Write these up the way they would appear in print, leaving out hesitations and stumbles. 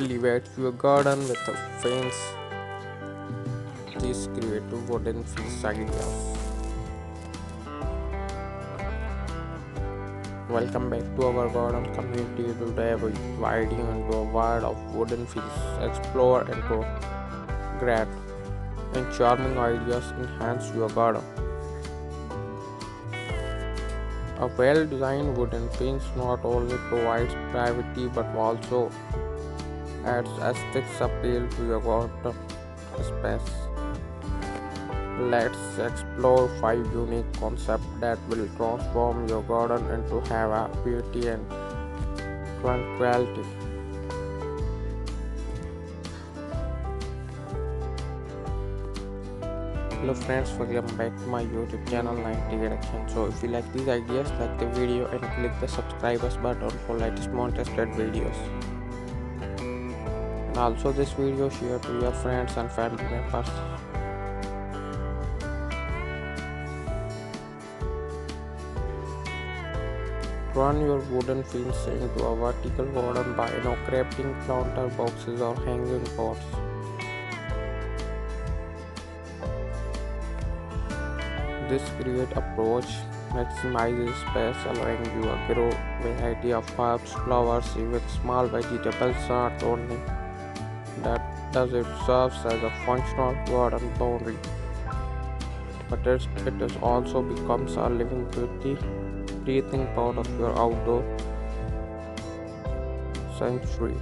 Elevate your garden with a fence. These creative wooden fence ideas. Welcome back to our garden community. Today we invite you into a world of wooden fence. Explore and grow great and charming ideas enhance your garden. A well-designed wooden fence not only provides privacy but also adds aesthetics appeal to your garden space. Let's explore 5 unique concepts that will transform your garden into have a beauty and tranquility. Hello friends, welcome back to my YouTube channel 90 Action. So if you like these ideas, like the video and click the subscribers button for latest more interested videos. And also this video share to your friends and family members. Turn your wooden fence into a vertical garden by crafting planter boxes or hanging pots. This creative approach maximizes space, allowing you to grow variety of herbs, flowers, even small vegetables. Not only that does it serves as a functional garden boundary, but it also becomes a living beauty, breathing part of your outdoor sanctuary.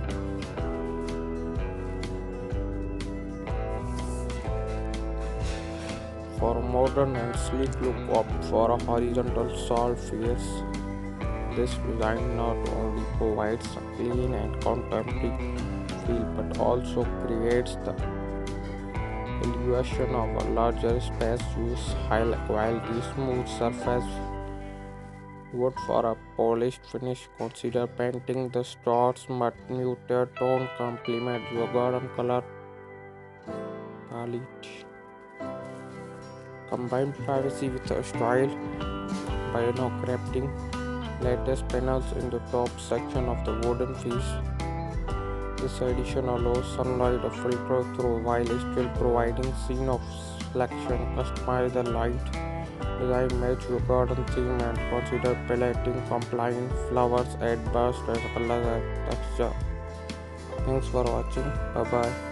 For a modern and sleek look, opt for a horizontal salt face. This design not only provides a clean and contemporary feel but also creates the illusion of a larger space. Use high quality smooth surface wood for a polished finish. Consider painting the straws but muted tone complement your garden color palette. Combine privacy with a style by crafting lattice panels in the top section of the wooden face. This addition allows sunlight to filter through while still providing scene of selection. Customize the light design match your garden theme and consider paletting compliant flowers, add burst as well as texture. Thanks for watching. Bye bye.